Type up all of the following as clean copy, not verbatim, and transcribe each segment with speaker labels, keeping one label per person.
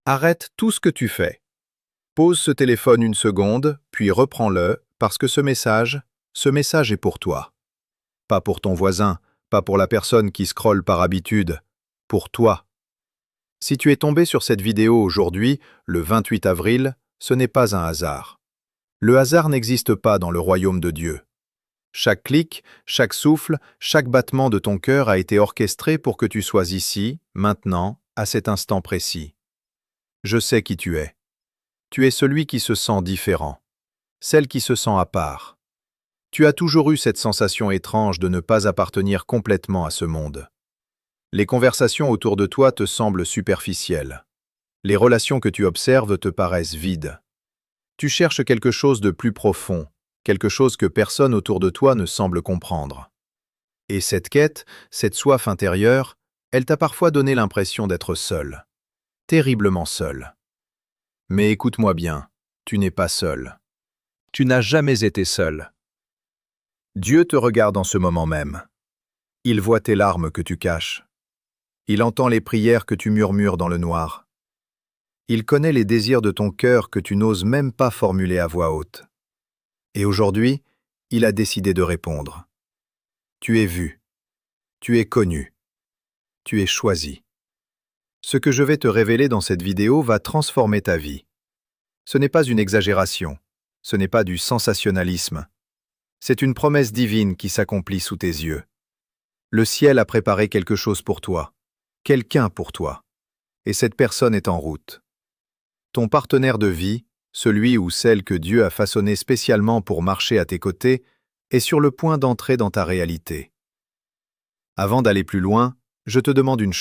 Speaker 1: Arrête tout ce que tu fais. Pose ce téléphone une seconde, puis reprends-le, parce que ce message est pour toi. Pas pour ton voisin, pas pour la personne qui scrolle par habitude, pour toi. Si tu es tombé sur cette vidéo aujourd'hui, le 28 avril, ce n'est pas un hasard. Le hasard n'existe pas dans le royaume de Dieu. Chaque clic, chaque souffle, chaque battement de ton cœur a été orchestré pour que tu sois ici, maintenant, à cet instant précis. Je sais qui tu es. Tu es celui qui se sent différent, celle qui se sent à part. Tu as toujours eu cette sensation étrange de ne pas appartenir complètement à ce monde. Les conversations autour de toi te semblent superficielles. Les relations que tu observes te paraissent vides. Tu cherches quelque chose de plus profond, quelque chose que personne autour de toi ne semble comprendre. Et cette quête, cette soif intérieure, elle t'a parfois donné l'impression d'être seul, terriblement seul. Mais écoute-moi bien, tu n'es pas seul. Tu n'as jamais été seul. Dieu te regarde en ce moment même. Il voit tes larmes que tu caches. Il entend les prières que tu murmures dans le noir. Il connaît les désirs de ton cœur que tu n'oses même pas formuler à voix haute. Et aujourd'hui, il a décidé de répondre. Tu es vu. Tu es connu. Tu es choisi. Ce que je vais te révéler dans cette vidéo va transformer ta vie. Ce n'est pas une exagération. Ce n'est pas du sensationnalisme. C'est une promesse divine qui s'accomplit sous tes yeux. Le ciel a préparé quelque chose pour toi, quelqu'un pour toi, et cette personne est en route. Ton partenaire de vie, celui ou celle que Dieu a façonné spécialement pour marcher à tes côtés, est sur le point d'entrer dans ta réalité. Avant d'aller plus loin, je te demande une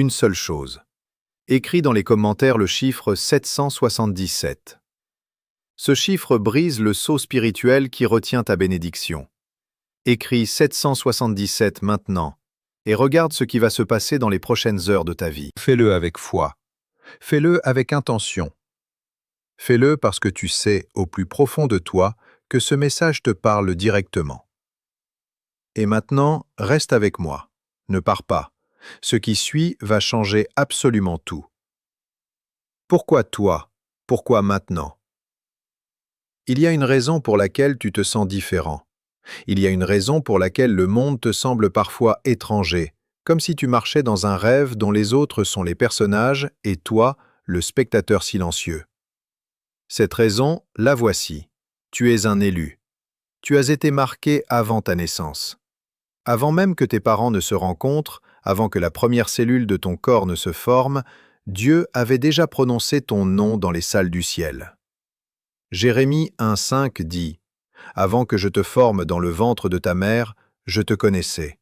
Speaker 1: seule chose. Écris dans les commentaires le chiffre 777. Ce chiffre brise le sceau spirituel qui retient ta bénédiction. Écris 777 maintenant et regarde ce qui va se passer dans les prochaines heures de ta vie. Fais-le avec foi. Fais-le avec intention. Fais-le parce que tu sais, au plus profond de toi, que ce message te parle directement. Et maintenant, reste avec moi. Ne pars pas. Ce qui suit va changer absolument tout. Pourquoi toi? Pourquoi maintenant? Il y a une raison pour laquelle tu te sens différent. Il y a une raison pour laquelle le monde te semble parfois étranger, comme si tu marchais dans un rêve dont les autres sont les personnages et toi, le spectateur silencieux. Cette raison, la voici. Tu es un élu. Tu as été marqué avant ta naissance. Avant même que tes parents ne se rencontrent, avant que la première cellule de ton corps ne se forme, Dieu avait déjà prononcé ton nom dans les salles du ciel. Jérémie 1,5 dit « Avant que je te forme dans le ventre de ta mère, je te connaissais.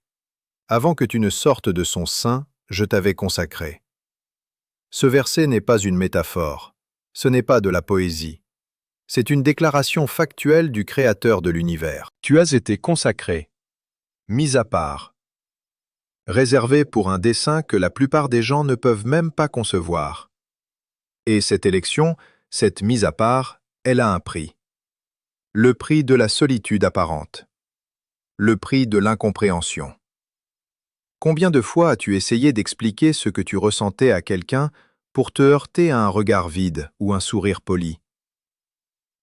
Speaker 1: Avant que tu ne sortes de son sein, je t'avais consacré. » Ce verset n'est pas une métaphore, ce n'est pas de la poésie. C'est une déclaration factuelle du Créateur de l'univers. Tu as été consacré, mis à part, réservé pour un dessein que la plupart des gens ne peuvent même pas concevoir. Et cette élection, cette mise à part, elle a un prix. Le prix de la solitude apparente. Le prix de l'incompréhension. Combien de fois as-tu essayé d'expliquer ce que tu ressentais à quelqu'un pour te heurter à un regard vide ou un sourire poli?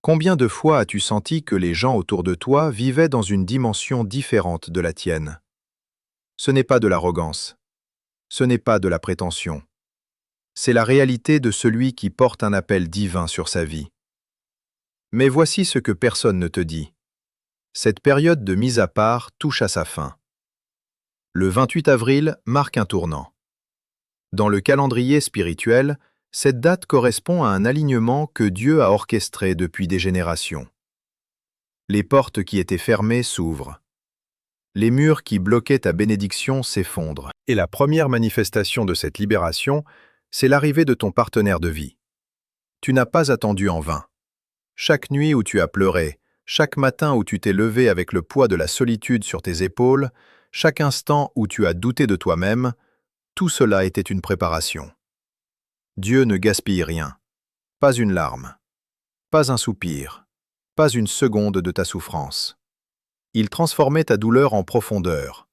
Speaker 1: Combien de fois as-tu senti que les gens autour de toi vivaient dans une dimension différente de la tienne? Ce n'est pas de l'arrogance. Ce n'est pas de la prétention. C'est la réalité de celui qui porte un appel divin sur sa vie. Mais voici ce que personne ne te dit. Cette période de mise à part touche à sa fin. Le 28 avril marque un tournant. Dans le calendrier spirituel, cette date correspond à un alignement que Dieu a orchestré depuis des générations. Les portes qui étaient fermées s'ouvrent. Les murs qui bloquaient ta bénédiction s'effondrent. Et la première manifestation de cette libération, c'est l'arrivée de ton partenaire de vie. Tu n'as pas attendu en vain. Chaque nuit où tu as pleuré, chaque matin où tu t'es levé avec le poids de la solitude sur tes épaules, chaque instant où tu as douté de toi-même, tout cela était une préparation. Dieu ne gaspille rien. Pas une larme. Pas un soupir. Pas une seconde de ta souffrance. Il transformait ta douleur en profondeur.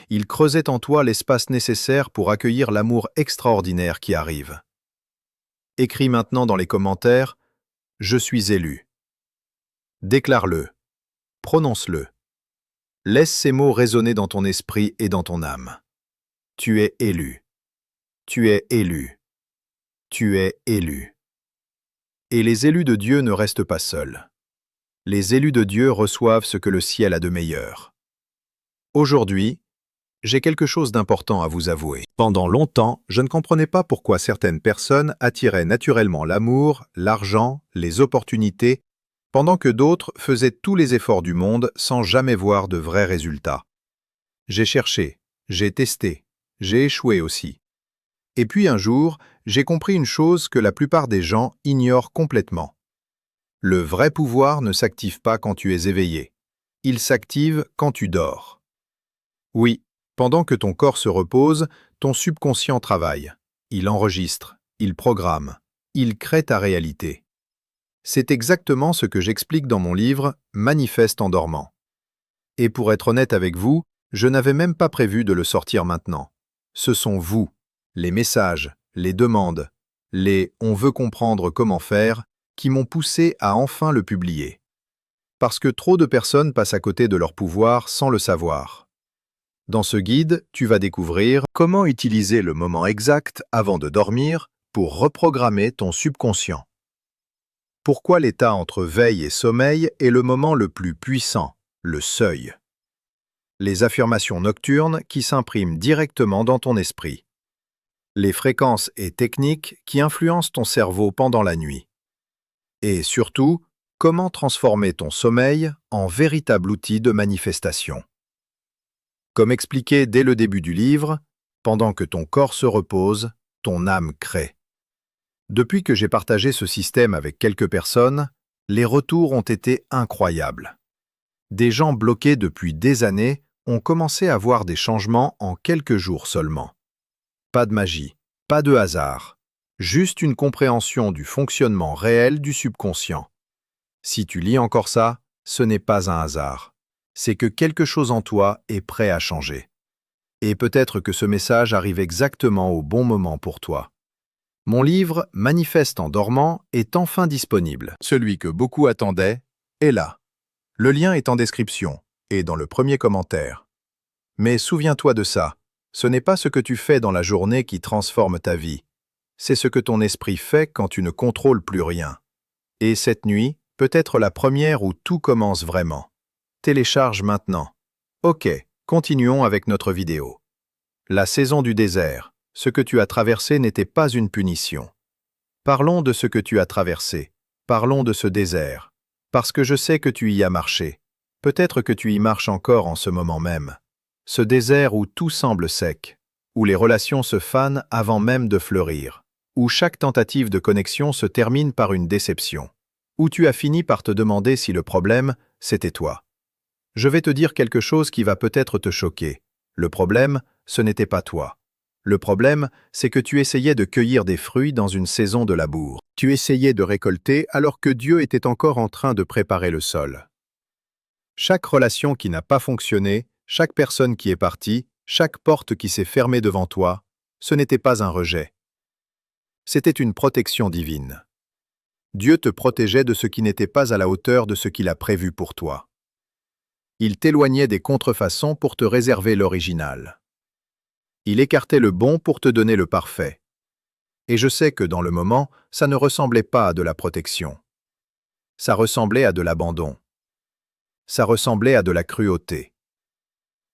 Speaker 1: Il creusait en toi l'espace nécessaire pour accueillir l'amour extraordinaire qui arrive. Écris maintenant dans les commentaires « Je suis élu ». Déclare-le. Prononce-le. Laisse ces mots résonner dans ton esprit et dans ton âme. Tu es élu. Tu es élu. Tu es élu. Et les élus de Dieu ne restent pas seuls. Les élus de Dieu reçoivent ce que le ciel a de meilleur. Aujourd'hui, j'ai quelque chose d'important à vous avouer. Pendant longtemps, je ne comprenais pas pourquoi certaines personnes attiraient naturellement l'amour, l'argent, les opportunités, pendant que d'autres faisaient tous les efforts du monde sans jamais voir de vrais résultats. J'ai cherché, j'ai testé, j'ai échoué aussi. Et puis un jour, j'ai compris une chose que la plupart des gens ignorent complètement. Le vrai pouvoir ne s'active pas quand tu es éveillé. Il s'active quand tu dors. Oui, pendant que ton corps se repose, ton subconscient travaille. Il enregistre, il programme, il crée ta réalité. C'est exactement ce que j'explique dans mon livre « Manifeste en dormant ». Et pour être honnête avec vous, je n'avais même pas prévu de le sortir maintenant. Ce sont vous, les messages, les demandes, les « on veut comprendre comment faire » qui m'ont poussé à enfin le publier. Parce que trop de personnes passent à côté de leur pouvoir sans le savoir. Dans ce guide, tu vas découvrir comment utiliser le moment exact avant de dormir pour reprogrammer ton subconscient. Pourquoi l'état entre veille et sommeil est le moment le plus puissant, le seuil. Les affirmations nocturnes qui s'impriment directement dans ton esprit. Les fréquences et techniques qui influencent ton cerveau pendant la nuit. Et surtout, comment transformer ton sommeil en véritable outil de manifestation. Comme expliqué dès le début du livre, pendant que ton corps se repose, ton âme crée. Depuis que j'ai partagé ce système avec quelques personnes, les retours ont été incroyables. Des gens bloqués depuis des années ont commencé à voir des changements en quelques jours seulement. Pas de magie, pas de hasard, juste une compréhension du fonctionnement réel du subconscient. Si tu lis encore ça, ce n'est pas un hasard. C'est que quelque chose en toi est prêt à changer. Et peut-être que ce message arrive exactement au bon moment pour toi. Mon livre « Manifeste en dormant » est enfin disponible. Celui que beaucoup attendaient est là. Le lien est en description et dans le premier commentaire. Mais souviens-toi de ça, ce n'est pas ce que tu fais dans la journée qui transforme ta vie. C'est ce que ton esprit fait quand tu ne contrôles plus rien. Et cette nuit peut être la première où tout commence vraiment. Télécharge maintenant. Ok, continuons avec notre vidéo. La saison du désert. Ce que tu as traversé n'était pas une punition. Parlons de ce que tu as traversé. Parlons de ce désert. Parce que je sais que tu y as marché. Peut-être que tu y marches encore en ce moment même. Ce désert où tout semble sec, où les relations se fanent avant même de fleurir, où chaque tentative de connexion se termine par une déception, où tu as fini par te demander si le problème, c'était toi. Je vais te dire quelque chose qui va peut-être te choquer. Le problème, ce n'était pas toi. Le problème, c'est que tu essayais de cueillir des fruits dans une saison de labour. Tu essayais de récolter alors que Dieu était encore en train de préparer le sol. Chaque relation qui n'a pas fonctionné, chaque personne qui est partie, chaque porte qui s'est fermée devant toi, ce n'était pas un rejet. C'était une protection divine. Dieu te protégeait de ce qui n'était pas à la hauteur de ce qu'il a prévu pour toi. Il t'éloignait des contrefaçons pour te réserver l'original. Il écartait le bon pour te donner le parfait. Et je sais que dans le moment, ça ne ressemblait pas à de la protection. Ça ressemblait à de l'abandon. Ça ressemblait à de la cruauté.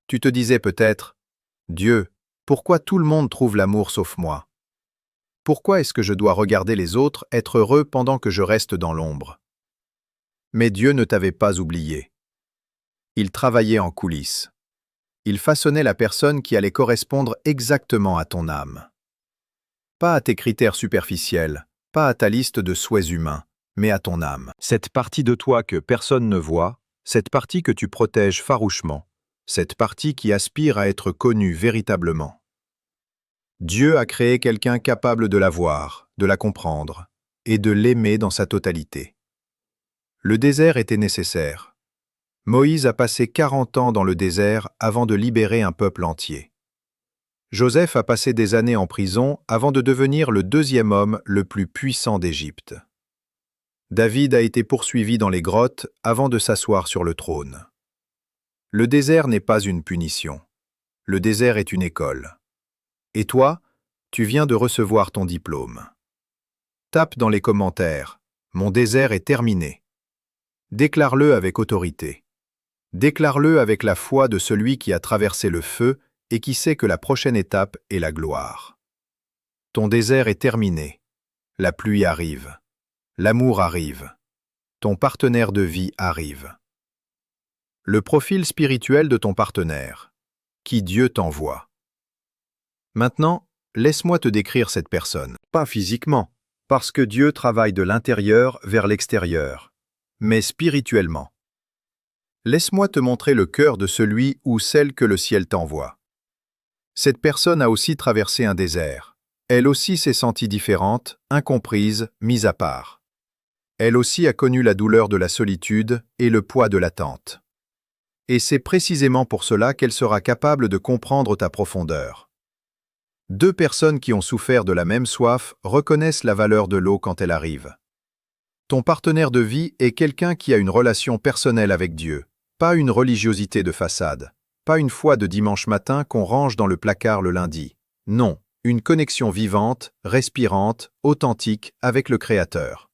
Speaker 1: Tu te disais peut-être, « Dieu, pourquoi tout le monde trouve l'amour sauf moi? Pourquoi est-ce que je dois regarder les autres être heureux pendant que je reste dans l'ombre ?» Mais Dieu ne t'avait pas oublié. Il travaillait en coulisses. Il façonnait la personne qui allait correspondre exactement à ton âme. Pas à tes critères superficiels, pas à ta liste de souhaits humains, mais à ton âme. Cette partie de toi que personne ne voit, cette partie que tu protèges farouchement, cette partie qui aspire à être connue véritablement. Dieu a créé quelqu'un capable de la voir, de la comprendre et de l'aimer dans sa totalité. Le désert était nécessaire. Moïse a passé 40 ans dans le désert avant de libérer un peuple entier. Joseph a passé des années en prison avant de devenir le deuxième homme le plus puissant d'Égypte. David a été poursuivi dans les grottes avant de s'asseoir sur le trône. Le désert n'est pas une punition. Le désert est une école. Et toi, tu viens de recevoir ton diplôme. Tape dans les commentaires « Mon désert est terminé ». Déclare-le avec autorité. Déclare-le avec la foi de celui qui a traversé le feu et qui sait que la prochaine étape est la gloire. Ton désert est terminé. La pluie arrive. L'amour arrive. Ton partenaire de vie arrive. Le profil spirituel de ton partenaire. Qui Dieu t'envoie. Maintenant, laisse-moi te décrire cette personne. Pas physiquement, parce que Dieu travaille de l'intérieur vers l'extérieur, mais spirituellement. Laisse-moi te montrer le cœur de celui ou celle que le ciel t'envoie. Cette personne a aussi traversé un désert. Elle aussi s'est sentie différente, incomprise, mise à part. Elle aussi a connu la douleur de la solitude et le poids de l'attente. Et c'est précisément pour cela qu'elle sera capable de comprendre ta profondeur. Deux personnes qui ont souffert de la même soif reconnaissent la valeur de l'eau quand elle arrive. Ton partenaire de vie est quelqu'un qui a une relation personnelle avec Dieu, pas une religiosité de façade. Pas une foi de dimanche matin qu'on range dans le placard le lundi. Non, une connexion vivante, respirante, authentique avec le Créateur.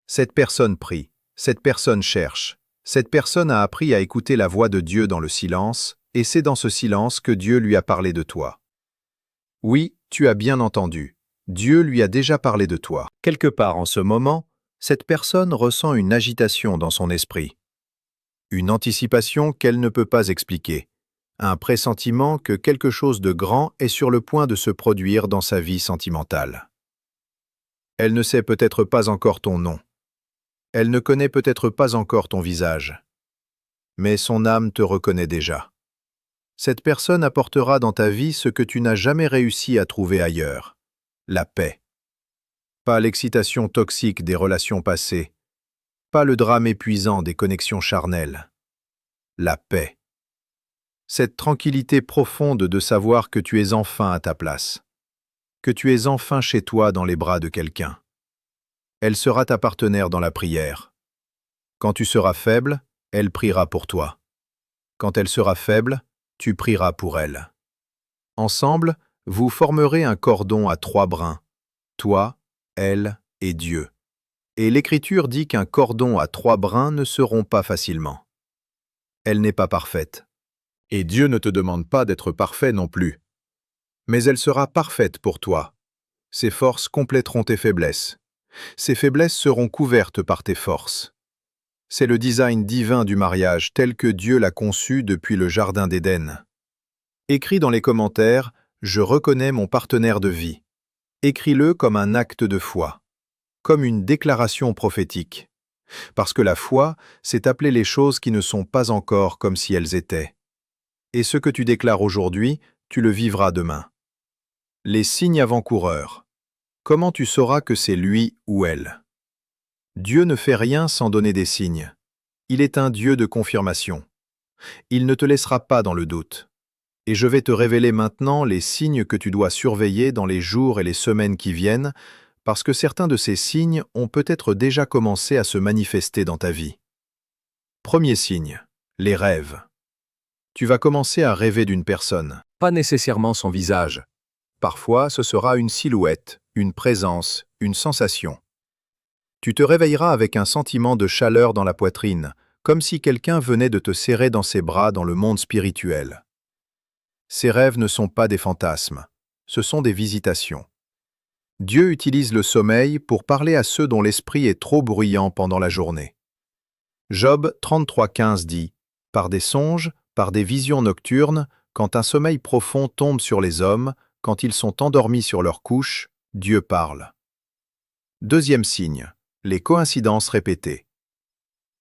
Speaker 1: Cette personne prie, cette personne cherche, cette personne a appris à écouter la voix de Dieu dans le silence, et c'est dans ce silence que Dieu lui a parlé de toi. Oui, tu as bien entendu, Dieu lui a déjà parlé de toi. Quelque part en ce moment, cette personne ressent une agitation dans son esprit. Une anticipation qu'elle ne peut pas expliquer, un pressentiment que quelque chose de grand est sur le point de se produire dans sa vie sentimentale. Elle ne sait peut-être pas encore ton nom. Elle ne connaît peut-être pas encore ton visage. Mais son âme te reconnaît déjà. Cette personne apportera dans ta vie ce que tu n'as jamais réussi à trouver ailleurs, la paix. Pas l'excitation toxique des relations passées, pas le drame épuisant des connexions charnelles. La paix. Cette tranquillité profonde de savoir que tu es enfin à ta place, que tu es enfin chez toi dans les bras de quelqu'un. Elle sera ta partenaire dans la prière. Quand tu seras faible, elle priera pour toi. Quand elle sera faible, tu prieras pour elle. Ensemble, vous formerez un cordon à 3 brins, toi, elle et Dieu. Et l'Écriture dit qu'un cordon à 3 brins ne se rompt pas facilement. Elle n'est pas parfaite. Et Dieu ne te demande pas d'être parfait non plus. Mais elle sera parfaite pour toi. Ses forces compléteront tes faiblesses. Ses faiblesses seront couvertes par tes forces. C'est le design divin du mariage tel que Dieu l'a conçu depuis le Jardin d'Éden. Écris dans les commentaires « Je reconnais mon partenaire de vie ». Écris-le comme un acte de foi, comme une déclaration prophétique. Parce que la foi, c'est appeler les choses qui ne sont pas encore comme si elles étaient. Et ce que tu déclares aujourd'hui, tu le vivras demain. Les signes avant-coureurs. Comment tu sauras que c'est lui ou elle? Dieu ne fait rien sans donner des signes. Il est un Dieu de confirmation. Il ne te laissera pas dans le doute. Et je vais te révéler maintenant les signes que tu dois surveiller dans les jours et les semaines qui viennent, parce que certains de ces signes ont peut-être déjà commencé à se manifester dans ta vie. Premier signe, les rêves. Tu vas commencer à rêver d'une personne, pas nécessairement son visage. Parfois, ce sera une silhouette, une présence, une sensation. Tu te réveilleras avec un sentiment de chaleur dans la poitrine, comme si quelqu'un venait de te serrer dans ses bras dans le monde spirituel. Ces rêves ne sont pas des fantasmes, ce sont des visitations. Dieu utilise le sommeil pour parler à ceux dont l'esprit est trop bruyant pendant la journée. Job 33,15 dit « Par des songes, par des visions nocturnes, quand un sommeil profond tombe sur les hommes, quand ils sont endormis sur leur couche, Dieu parle. » Deuxième signe, les coïncidences répétées.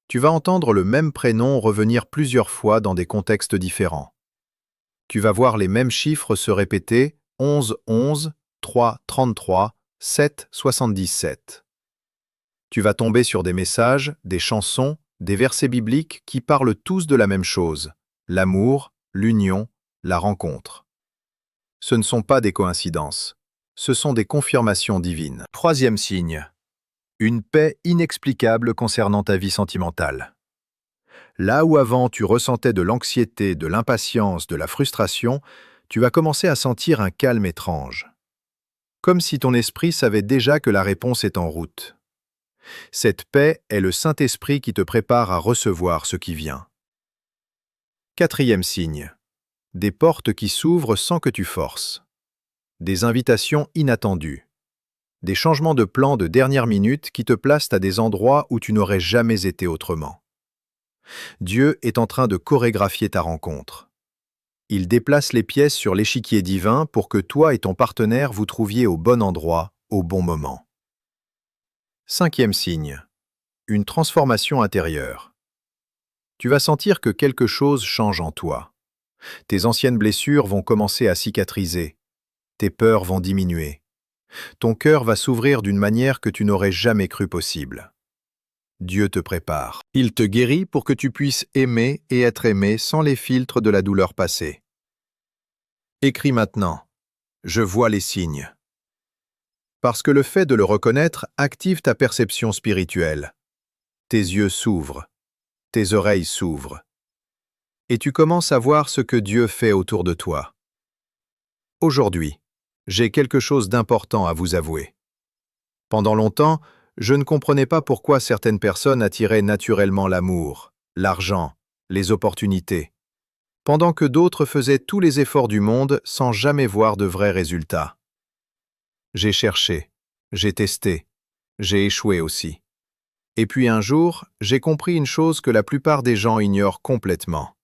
Speaker 1: Tu vas entendre le même prénom revenir plusieurs fois dans des contextes différents. Tu vas voir les mêmes chiffres se répéter 11, 11, 3, 33, 7, 77. Tu vas tomber sur des messages, des chansons, des versets bibliques qui parlent tous de la même chose, l'amour, l'union, la rencontre. Ce ne sont pas des coïncidences. Ce sont des confirmations divines. Troisième signe. Une paix inexplicable concernant ta vie sentimentale. Là où avant tu ressentais de l'anxiété, de l'impatience, de la frustration, tu vas commencer à sentir un calme étrange. Comme si ton esprit savait déjà que la réponse est en route. Cette paix est le Saint-Esprit qui te prépare à recevoir ce qui vient. Quatrième signe. Des portes qui s'ouvrent sans que tu forces. Des invitations inattendues. Des changements de plan de dernière minute qui te placent à des endroits où tu n'aurais jamais été autrement. Dieu est en train de chorégraphier ta rencontre. Il déplace les pièces sur l'échiquier divin pour que toi et ton partenaire vous trouviez au bon endroit, au bon moment. Cinquième signe. Une transformation intérieure. Tu vas sentir que quelque chose change en toi. Tes anciennes blessures vont commencer à cicatriser. Tes peurs vont diminuer. Ton cœur va s'ouvrir d'une manière que tu n'aurais jamais cru possible. Dieu te prépare. Il te guérit pour que tu puisses aimer et être aimé sans les filtres de la douleur passée. Écris maintenant. Je vois les signes. Parce que le fait de le reconnaître active ta perception spirituelle. Tes yeux s'ouvrent. Tes oreilles s'ouvrent. Et tu commences à voir ce que Dieu fait autour de toi. Aujourd'hui, j'ai quelque chose d'important à vous avouer. Pendant longtemps, je ne comprenais pas pourquoi certaines personnes attiraient naturellement l'amour, l'argent, les opportunités, pendant que d'autres faisaient tous les efforts du monde sans jamais voir de vrais résultats. J'ai cherché, j'ai testé, j'ai échoué aussi. Et puis un jour, j'ai compris une chose que la plupart des gens ignorent complètement.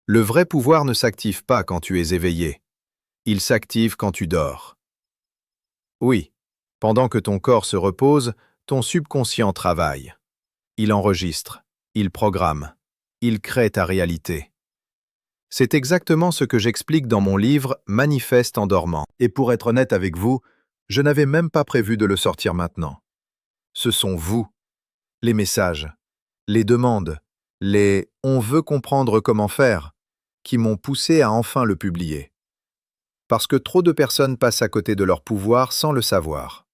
Speaker 1: Le vrai pouvoir ne s'active pas quand tu es éveillé. Il s'active quand tu dors. Oui, pendant que ton corps se repose, ton subconscient travaille. Il enregistre, il programme, il crée ta réalité. C'est exactement ce que j'explique dans mon livre « Manifeste en dormant ». Et pour être honnête avec vous, je n'avais même pas prévu de le sortir maintenant. Ce sont vous, les messages, les demandes, les « on veut comprendre comment faire » qui m'ont poussé à enfin le publier. Parce que trop de personnes passent à côté de leur pouvoir sans le savoir.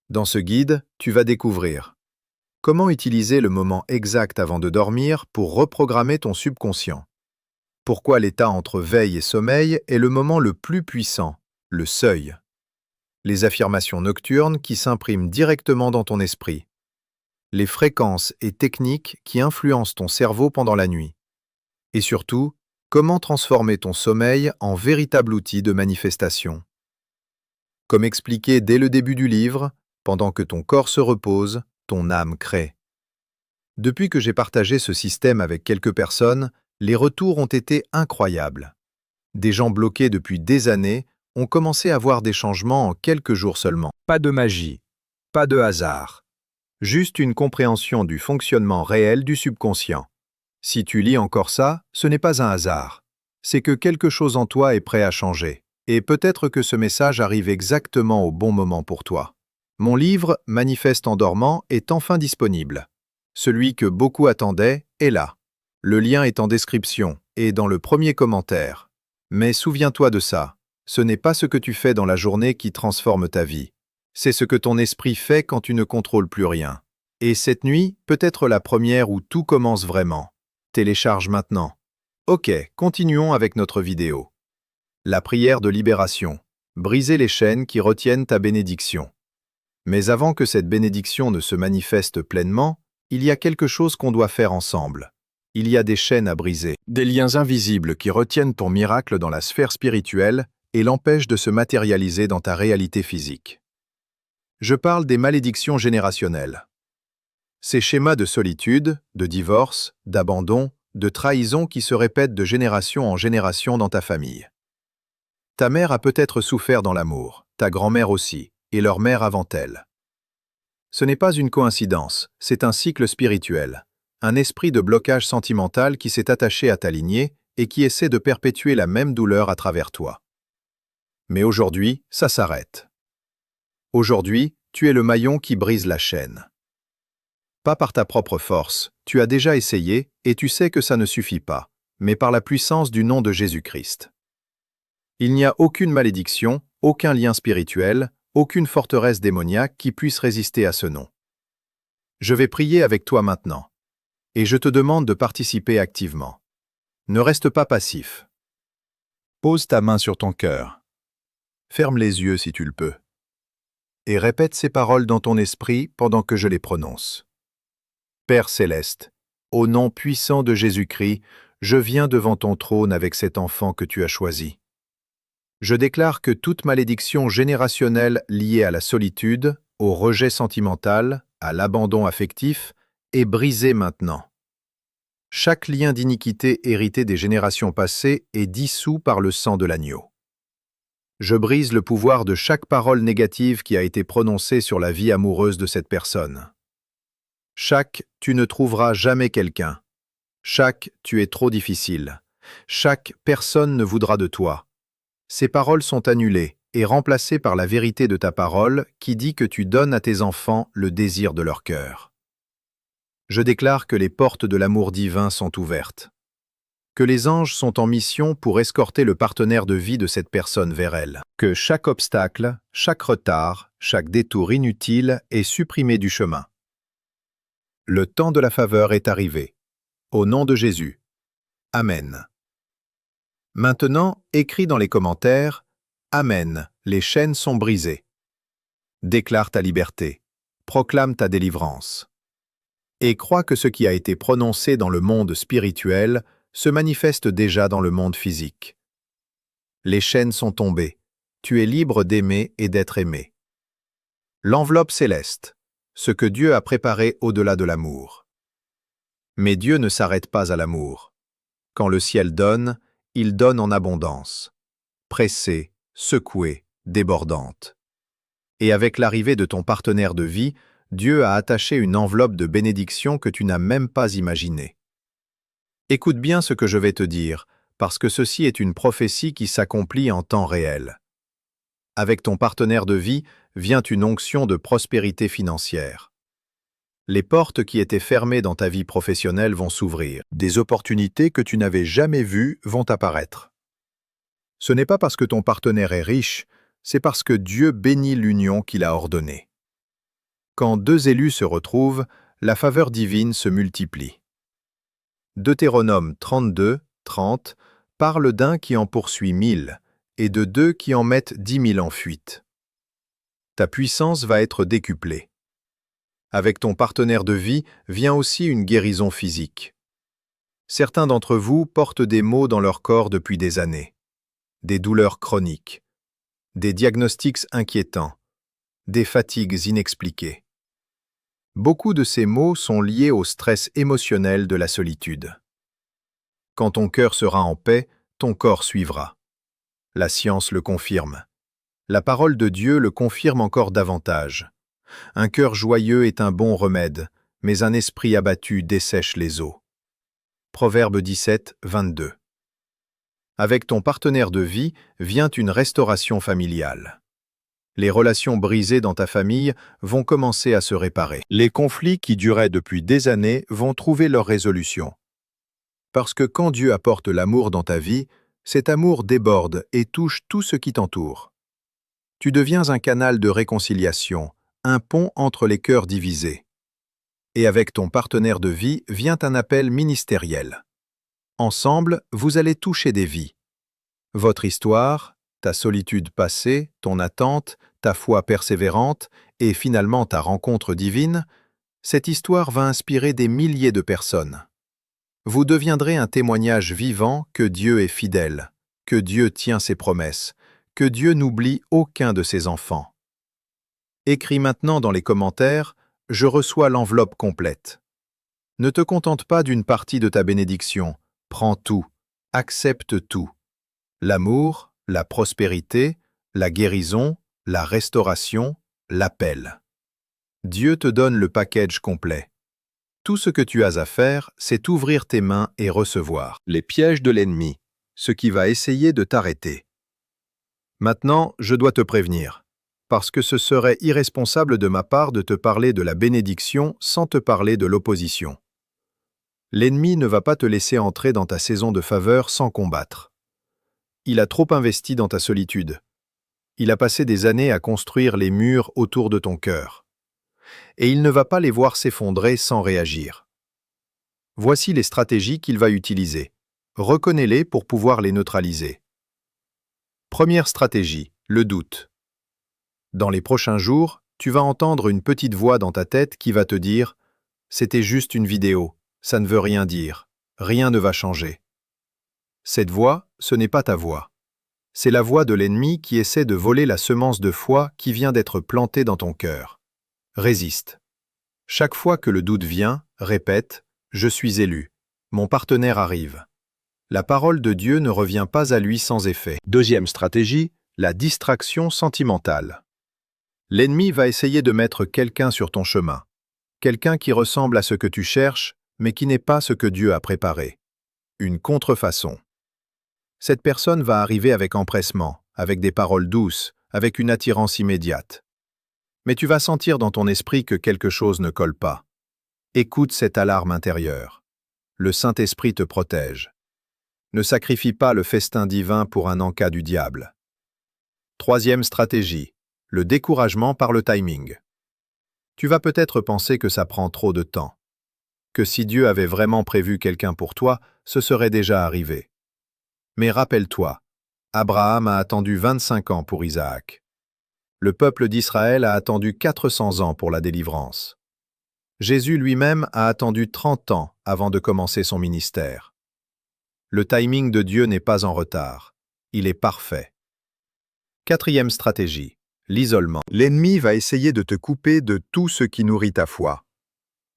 Speaker 1: Dans ce guide, tu vas découvrir comment utiliser le moment exact avant de dormir pour reprogrammer ton subconscient. Pourquoi l'état entre veille et sommeil est le moment le plus puissant, le seuil. Les affirmations nocturnes qui s'impriment directement dans ton esprit. Les fréquences et techniques qui influencent ton cerveau pendant la nuit. Et surtout, comment transformer ton sommeil en véritable outil de manifestation. Comme expliqué dès le début du livre, pendant que ton corps se repose, ton âme crée. Depuis que j'ai partagé ce système avec quelques personnes, les retours ont été incroyables. Des gens bloqués depuis des années ont commencé à voir des changements en quelques jours seulement. Pas de magie, pas de hasard. Juste une compréhension du fonctionnement réel du subconscient. Si tu lis encore ça, ce n'est pas un hasard. C'est que quelque chose en toi est prêt à changer. Et peut-être que ce message arrive exactement au bon moment pour toi. Mon livre « Manifeste en dormant » est enfin disponible. Celui que beaucoup attendaient est là. Le lien est en description et dans le premier commentaire. Mais souviens-toi de ça, ce n'est pas ce que tu fais dans la journée qui transforme ta vie. C'est ce que ton esprit fait quand tu ne contrôles plus rien. Et cette nuit peut être la première où tout commence vraiment. Télécharge maintenant. Ok, continuons avec notre vidéo. La prière de libération. Briser les chaînes qui retiennent ta bénédiction. Mais avant que cette bénédiction ne se manifeste pleinement, il y a quelque chose qu'on doit faire ensemble. Il y a des chaînes à briser, des liens invisibles qui retiennent ton miracle dans la sphère spirituelle et l'empêchent de se matérialiser dans ta réalité physique. Je parle des malédictions générationnelles. Ces schémas de solitude, de divorce, d'abandon, de trahison qui se répètent de génération en génération dans ta famille. Ta mère a peut-être souffert dans l'amour, ta grand-mère aussi, et leur mère avant elle. Ce n'est pas une coïncidence, c'est un cycle spirituel, un esprit de blocage sentimental qui s'est attaché à ta lignée et qui essaie de perpétuer la même douleur à travers toi. Mais aujourd'hui, ça s'arrête. Aujourd'hui, tu es le maillon qui brise la chaîne. Pas par ta propre force, tu as déjà essayé et tu sais que ça ne suffit pas, mais par la puissance du nom de Jésus-Christ. Il n'y a aucune malédiction, aucun lien spirituel, aucune forteresse démoniaque qui puisse résister à ce nom. Je vais prier avec toi maintenant. Et je te demande de participer activement. Ne reste pas passif. Pose ta main sur ton cœur. Ferme les yeux si tu le peux. Et répète ces paroles dans ton esprit pendant que je les prononce. Père céleste, au nom puissant de Jésus-Christ, je viens devant ton trône avec cet enfant que tu as choisi. Je déclare que toute malédiction générationnelle liée à la solitude, au rejet sentimental, à l'abandon affectif, est brisée maintenant. Chaque lien d'iniquité hérité des générations passées est dissous par le sang de l'agneau. Je brise le pouvoir de chaque parole négative qui a été prononcée sur la vie amoureuse de cette personne. Chaque « tu ne trouveras jamais quelqu'un ». Chaque « tu es trop difficile ». Chaque « personne ne voudra de toi ». Ces paroles sont annulées et remplacées par la vérité de ta parole qui dit que tu donnes à tes enfants le désir de leur cœur. Je déclare que les portes de l'amour divin sont ouvertes, que les anges sont en mission pour escorter le partenaire de vie de cette personne vers elle, que chaque obstacle, chaque retard, chaque détour inutile est supprimé du chemin. Le temps de la faveur est arrivé. Au nom de Jésus. Amen. Maintenant, écris dans les commentaires « Amen, les chaînes sont brisées ». Déclare ta liberté. Proclame ta délivrance. Et crois que ce qui a été prononcé dans le monde spirituel se manifeste déjà dans le monde physique. Les chaînes sont tombées. Tu es libre d'aimer et d'être aimé. L'enveloppe céleste, ce que Dieu a préparé au-delà de l'amour. Mais Dieu ne s'arrête pas à l'amour. Quand le ciel donne, il donne en abondance, pressée, secouée, débordante. Et avec l'arrivée de ton partenaire de vie, Dieu a attaché une enveloppe de bénédiction que tu n'as même pas imaginée. Écoute bien ce que je vais te dire, parce que ceci est une prophétie qui s'accomplit en temps réel. Avec ton partenaire de vie vient une onction de prospérité financière. Les portes qui étaient fermées dans ta vie professionnelle vont s'ouvrir. Des opportunités que tu n'avais jamais vues vont apparaître. Ce n'est pas parce que ton partenaire est riche, c'est parce que Dieu bénit l'union qu'il a ordonnée. Quand deux élus se retrouvent, la faveur divine se multiplie. Deutéronome 32, 30 parle d'un qui en poursuit 1000 et de deux qui en mettent 10 000 en fuite. Ta puissance va être décuplée. Avec ton partenaire de vie vient aussi une guérison physique. Certains d'entre vous portent des maux dans leur corps depuis des années, des douleurs chroniques, des diagnostics inquiétants, des fatigues inexpliquées. Beaucoup de ces maux sont liés au stress émotionnel de la solitude. Quand ton cœur sera en paix, ton corps suivra. La science le confirme. La parole de Dieu le confirme encore davantage. Un cœur joyeux est un bon remède, mais un esprit abattu dessèche les eaux. Proverbe 17, 22. Avec ton partenaire de vie vient une restauration familiale. Les relations brisées dans ta famille vont commencer à se réparer. Les conflits qui duraient depuis des années vont trouver leur résolution. Parce que quand Dieu apporte l'amour dans ta vie, cet amour déborde et touche tout ce qui t'entoure. Tu deviens un canal de réconciliation, un pont entre les cœurs divisés. Et avec ton partenaire de vie vient un appel ministériel. Ensemble, vous allez toucher des vies. Votre histoire, ta solitude passée, ton attente, ta foi persévérante et finalement ta rencontre divine, cette histoire va inspirer des milliers de personnes. Vous deviendrez un témoignage vivant que Dieu est fidèle, que Dieu tient ses promesses, que Dieu n'oublie aucun de ses enfants. Écris maintenant dans les commentaires « Je reçois l'enveloppe complète ». Ne te contente pas d'une partie de ta bénédiction, prends tout, accepte tout. L'amour, la prospérité, la guérison, la restauration, l'appel. Dieu te donne le package complet. Tout ce que tu as à faire, c'est ouvrir tes mains et recevoir. Les pièges de l'ennemi, ce qui va essayer de t'arrêter. Maintenant, je dois te prévenir, parce que ce serait irresponsable de ma part de te parler de la bénédiction sans te parler de l'opposition. L'ennemi ne va pas te laisser entrer dans ta saison de faveur sans combattre. Il a trop investi dans ta solitude. Il a passé des années à construire les murs autour de ton cœur. Et il ne va pas les voir s'effondrer sans réagir. Voici les stratégies qu'il va utiliser. Reconnais-les pour pouvoir les neutraliser. Première stratégie, le doute. Dans les prochains jours, tu vas entendre une petite voix dans ta tête qui va te dire « C'était juste une vidéo, ça ne veut rien dire, rien ne va changer ». Cette voix, ce n'est pas ta voix. C'est la voix de l'ennemi qui essaie de voler la semence de foi qui vient d'être plantée dans ton cœur. Résiste. Chaque fois que le doute vient, répète « Je suis élu, mon partenaire arrive ». La parole de Dieu ne revient pas à lui sans effet. Deuxième stratégie, la distraction sentimentale. L'ennemi va essayer de mettre quelqu'un sur ton chemin. Quelqu'un qui ressemble à ce que tu cherches, mais qui n'est pas ce que Dieu a préparé. Une contrefaçon. Cette personne va arriver avec empressement, avec des paroles douces, avec une attirance immédiate. Mais tu vas sentir dans ton esprit que quelque chose ne colle pas. Écoute cette alarme intérieure. Le Saint-Esprit te protège. Ne sacrifie pas le festin divin pour un encas du diable. Troisième stratégie, le découragement par le timing. Tu vas peut-être penser que ça prend trop de temps, que si Dieu avait vraiment prévu quelqu'un pour toi, ce serait déjà arrivé. Mais rappelle-toi, Abraham a attendu 25 ans pour Isaac. Le peuple d'Israël a attendu 400 ans pour la délivrance. Jésus lui-même a attendu 30 ans avant de commencer son ministère. Le timing de Dieu n'est pas en retard. Il est parfait. Quatrième stratégie, l'isolement. L'ennemi va essayer de te couper de tout ce qui nourrit ta foi.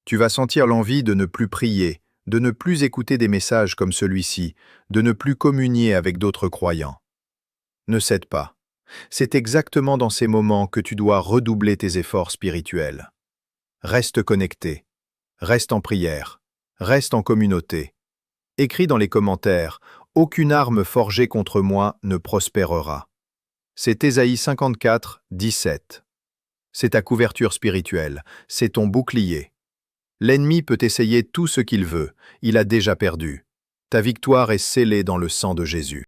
Speaker 1: Tu vas sentir l'envie de ne plus prier, de ne plus écouter des messages comme celui-ci, de ne plus communier avec d'autres croyants. Ne cède pas. C'est exactement dans ces moments que tu dois redoubler tes efforts spirituels. Reste connecté. Reste en prière. Reste en communauté. Écris dans les commentaires « Aucune arme forgée contre moi ne prospérera ». C'est Ésaïe 54, 17. C'est ta couverture spirituelle, c'est ton bouclier. L'ennemi peut essayer tout ce qu'il veut, il a déjà perdu. Ta victoire est scellée dans le sang de Jésus.